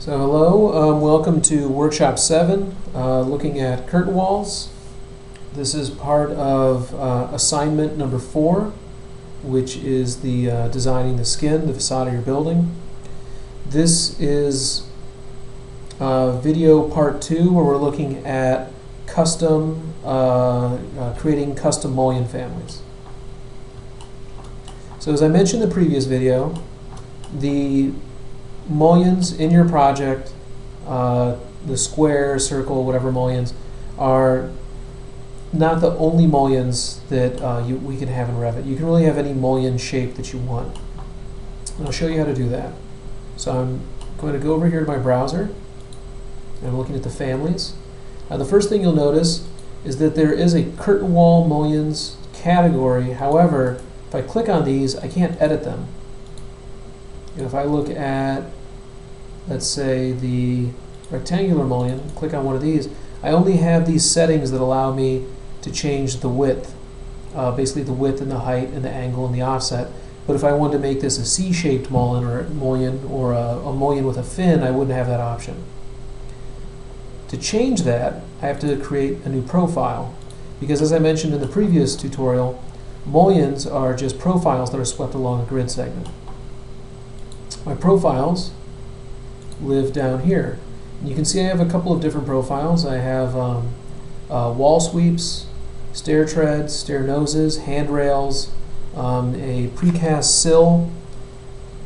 So hello, welcome to Workshop 7, looking at curtain walls. This is part of assignment number 4, which is the designing the skin, the facade of your building. This is video part 2, where we're looking at custom, creating custom mullion families. So as I mentioned in the previous video, the mullions in your project, the square, circle, whatever mullions, are not the only mullions that we can have in Revit. You can really have any mullion shape that you want. And I'll show you how to do that. So I'm going to go over here to my browser, and I'm looking at the families. Now the first thing you'll notice is that there is a curtain wall mullions category. However, if I click on these, I can't edit them. And if I look at, let's say, the rectangular mullion, click on one of these, I only have these settings that allow me to change the width, basically the width and the height and the angle and the offset. But if I wanted to make this a C-shaped mullion or a mullion with a fin, I wouldn't have that option. To change that, I have to create a new profile, because as I mentioned in the previous tutorial, mullions are just profiles that are swept along a grid segment. My profiles live down here. And you can see I have a couple of different profiles. I have wall sweeps, stair treads, stair noses, handrails, a precast sill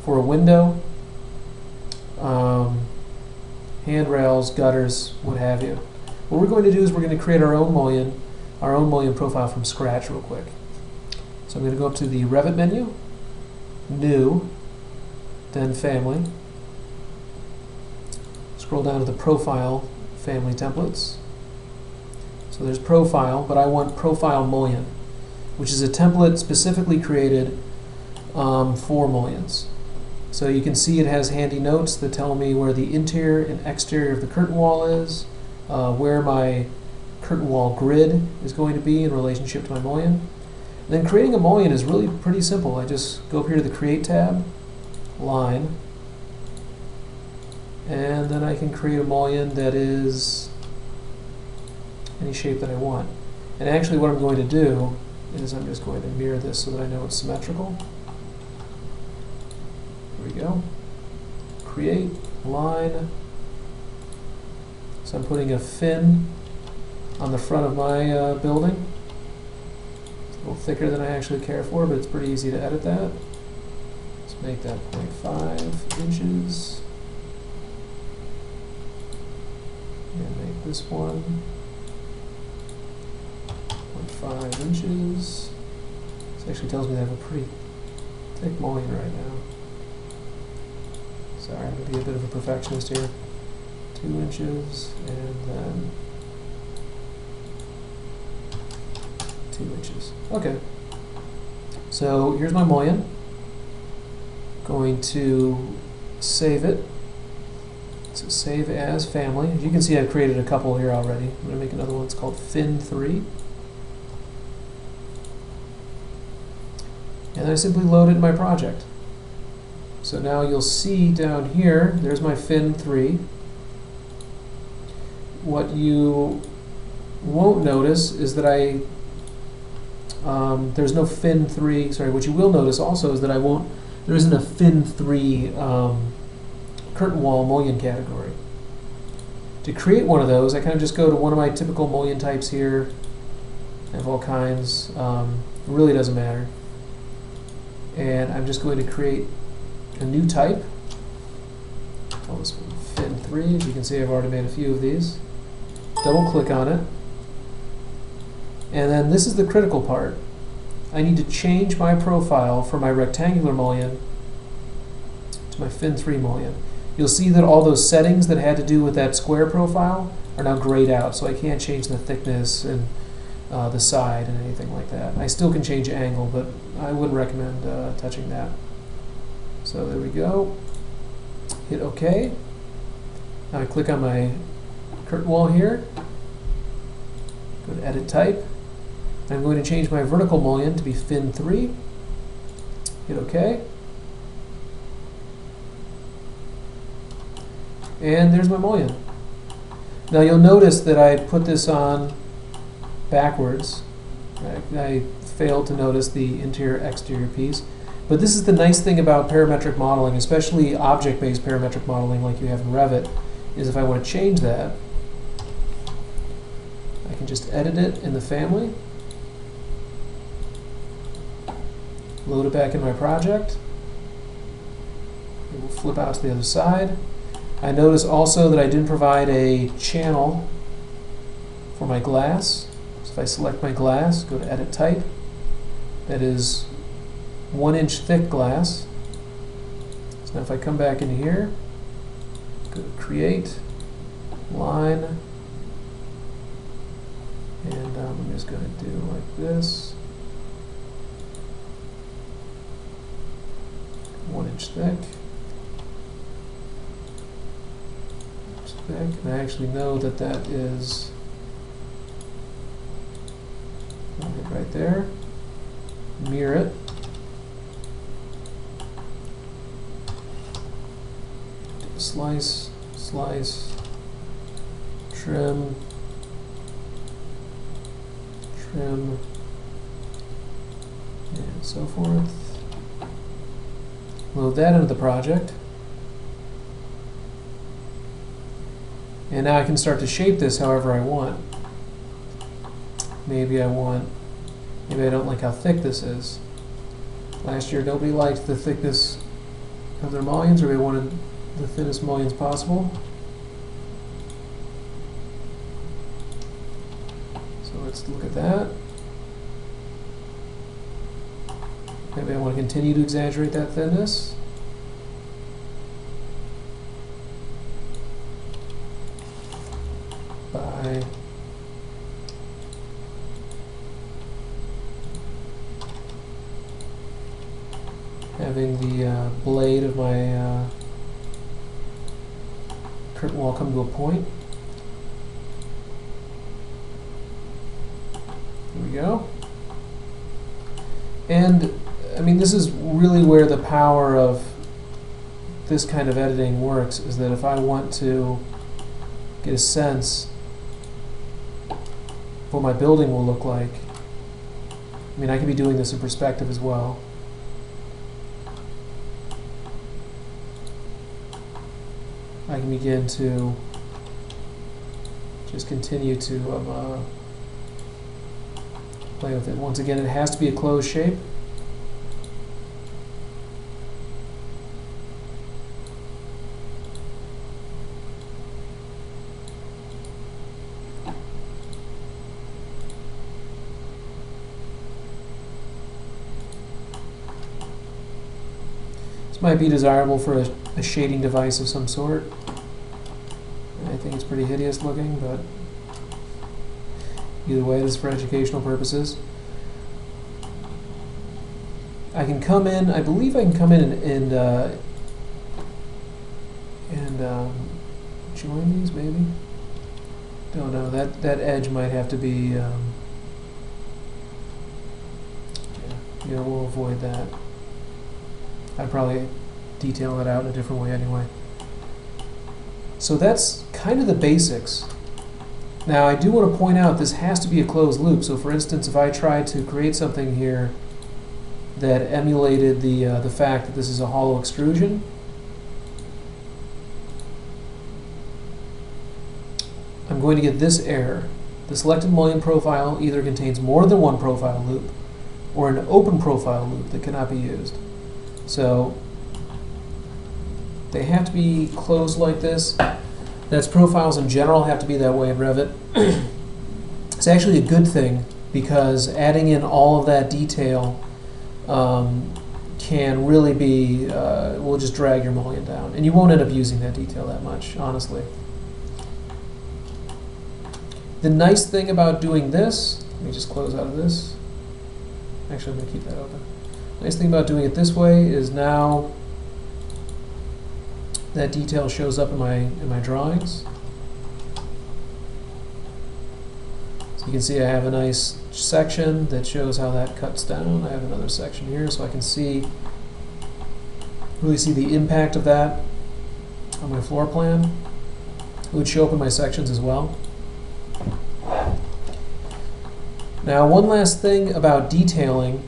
for a window, handrails, gutters, what have you. What we're going to do is we're going to create our own mullion profile from scratch real quick. So I'm going to go up to the Revit menu, New, then Family. Scroll down to the Profile Family Templates. So there's Profile, but I want Profile Mullion, which is a template specifically created for mullions. So you can see it has handy notes that tell me where the interior and exterior of the curtain wall is, where my curtain wall grid is going to be in relationship to my mullion. And then creating a mullion is really pretty simple. I just go up here to the Create tab, Line, and then I can create a mullion that is any shape that I want. And actually what I'm going to do is I'm just going to mirror this so that I know it's symmetrical. There we go. Create, Line. So I'm putting a fin on the front of my building. It's a little thicker than I actually care for, but it's pretty easy to edit that. Let's make that 0.5 inches. And make this one 0.5 inches. This actually tells me that I have a pretty thick mullion right now. Sorry, I'm going to be a bit of a perfectionist here. 2 inches, and then 2 inches. Okay. So here's my mullion. Going to save it. So save as family. As you can see, I've created a couple here already. I'm going to make another one. It's called Fin 3. And I simply load it in my project. So now you'll see down here, there's my Fin 3. What you won't notice is that there's no Fin 3, sorry, what you will notice also is that there isn't a Fin 3 curtain wall mullion category. To create one of those, I kind of just go to one of my typical mullion types here. I have all kinds. It really doesn't matter. And I'm just going to create a new type. Call this one Fin 3. As you can see, I've already made a few of these. Double click on it. And then this is the critical part. I need to change my profile from my rectangular mullion to my Fin 3 mullion. You'll see that all those settings that had to do with that square profile are now grayed out, so I can't change the thickness and the side and anything like that. I still can change angle, but I wouldn't recommend touching that. So there we go. Hit OK. Now I click on my curtain wall here. Go to Edit Type. I'm going to change my vertical mullion to be Fin 3. Hit OK. And there's my mullion. Now you'll notice that I put this on backwards. I failed to notice the interior-exterior piece. But this is the nice thing about parametric modeling, especially object-based parametric modeling like you have in Revit, is if I want to change that, I can just edit it in the family, load it back in my project. It will flip out to the other side. I notice also that I didn't provide a channel for my glass. So if I select my glass, go to Edit Type, that is 1-inch thick glass. So now if I come back in here, go to Create, Line, and I'm just going to do like this. 1-inch thick. And I actually know that that is right there. Mirror it. Do a slice, slice, trim, trim, and so forth. Load that into the project. And now I can start to shape this however I want. Maybe I don't like how thick this is. Last year nobody liked the thickness of their mullions, or they wanted the thinnest mullions possible. So let's look at that. Maybe I want to continue to exaggerate that thinness. By having the blade of my curtain wall come to a point. Here we go. And I mean, this is really where the power of this kind of editing works, is that if I want to get a sense of what my building will look like, I mean, I could be doing this in perspective as well. I can begin to just continue to play with it. Once again, it has to be a closed shape. This might be desirable for a shading device of some sort. I think it's pretty hideous looking, but either way, this is for educational purposes. I can come in, I believe I can come in and join these maybe? Don't know, that edge might have to be, yeah, we'll avoid that. I'd probably detail that out in a different way anyway. So that's kind of the basics. Now I do want to point out this has to be a closed loop. So for instance, if I tried to create something here that emulated the fact that this is a hollow extrusion, I'm going to get this error. The selected mullion profile either contains more than one profile loop or an open profile loop that cannot be used. So they have to be closed like this. That's profiles in general have to be that way in Revit. It's actually a good thing because adding in all of that detail can really be, will just drag your mullion down. And you won't end up using that detail that much, honestly. The nice thing about doing this, let me just close out of this. Actually, I'm going to keep that open. Nice thing about doing it this way is now that detail shows up in my drawings. So you can see I have a nice section that shows how that cuts down. I have another section here so I can really see the impact of that on my floor plan. It would show up in my sections as well. Now, one last thing about detailing.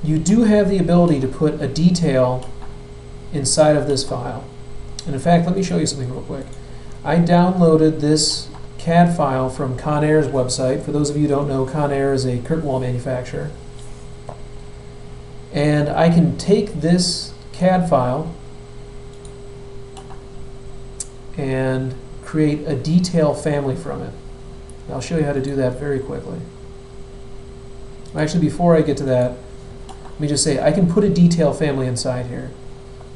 You do have the ability to put a detail inside of this file. And in fact, let me show you something real quick. I downloaded this CAD file from Conair's website. For those of you who don't know, Conair is a curtain wall manufacturer. And I can take this CAD file and create a detail family from it. I'll show you how to do that very quickly. Actually, before I get to that, let me just say I can put a detail family inside here.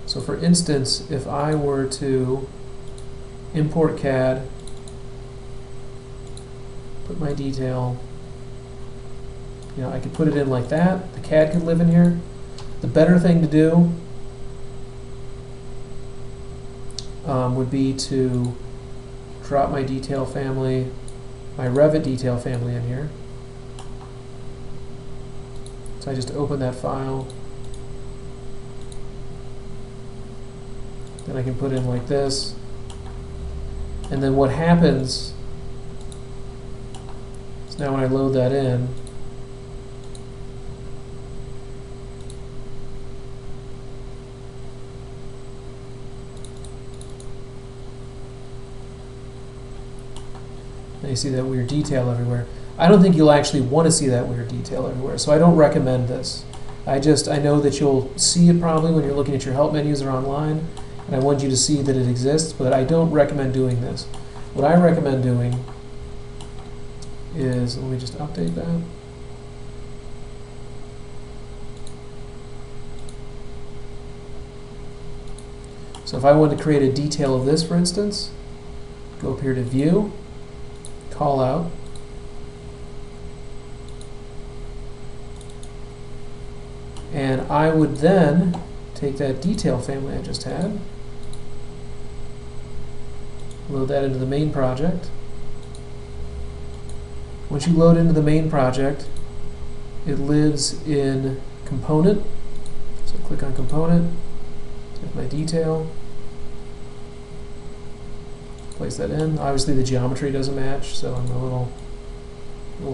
So for instance, if I were to import CAD, put my detail, I could put it in like that. The CAD could live in here. The better thing to do would be to drop my detail family, my Revit detail family in here. So I just open that file. Then I can put in like this. And then what happens is now when I load that in, now you see that weird detail everywhere. I don't think you'll actually want to see that weird detail everywhere, so I don't recommend this. I know that you'll see it probably when you're looking at your help menus or online, and I want you to see that it exists, but I don't recommend doing this. What I recommend doing is, let me just update that. So if I wanted to create a detail of this, for instance, go up here to View, Call Out, and I would then take that detail family I just had, load that into the main project. Once you load into the main project, it lives in Component. So click on Component, take my detail, place that in. Obviously the geometry doesn't match, so I'm a little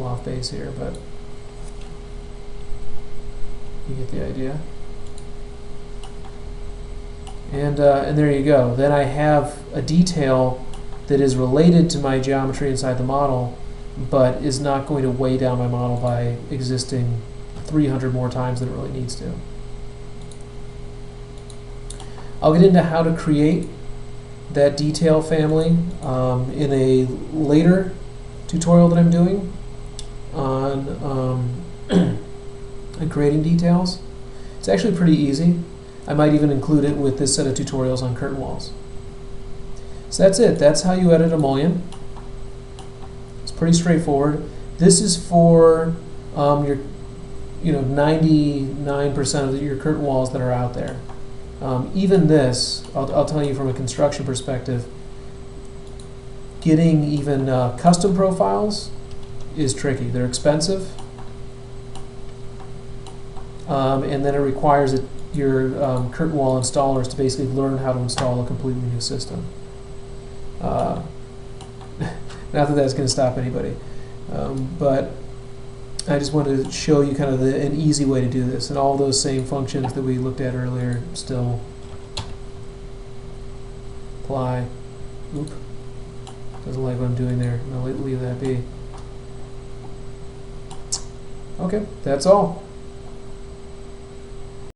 off base here, but you get the idea. And there you go. Then I have a detail that is related to my geometry inside the model, but is not going to weigh down my model by existing 300 more times than it really needs to. I'll get into how to create that detail family in a later tutorial that I'm doing on creating details. It's actually pretty easy. I might even include it with this set of tutorials on curtain walls. So that's it. That's how you edit a mullion. It's pretty straightforward. This is for your 99% of your curtain walls that are out there. Even this, I'll tell you from a construction perspective, getting even custom profiles is tricky. They're expensive, and then it requires your curtain wall installers to basically learn how to install a completely new system. Not that that's going to stop anybody, but I just wanted to show you kind of an easy way to do this, and all those same functions that we looked at earlier still apply. Oop, doesn't like what I'm doing there. I'm going to leave that be. Okay, that's all.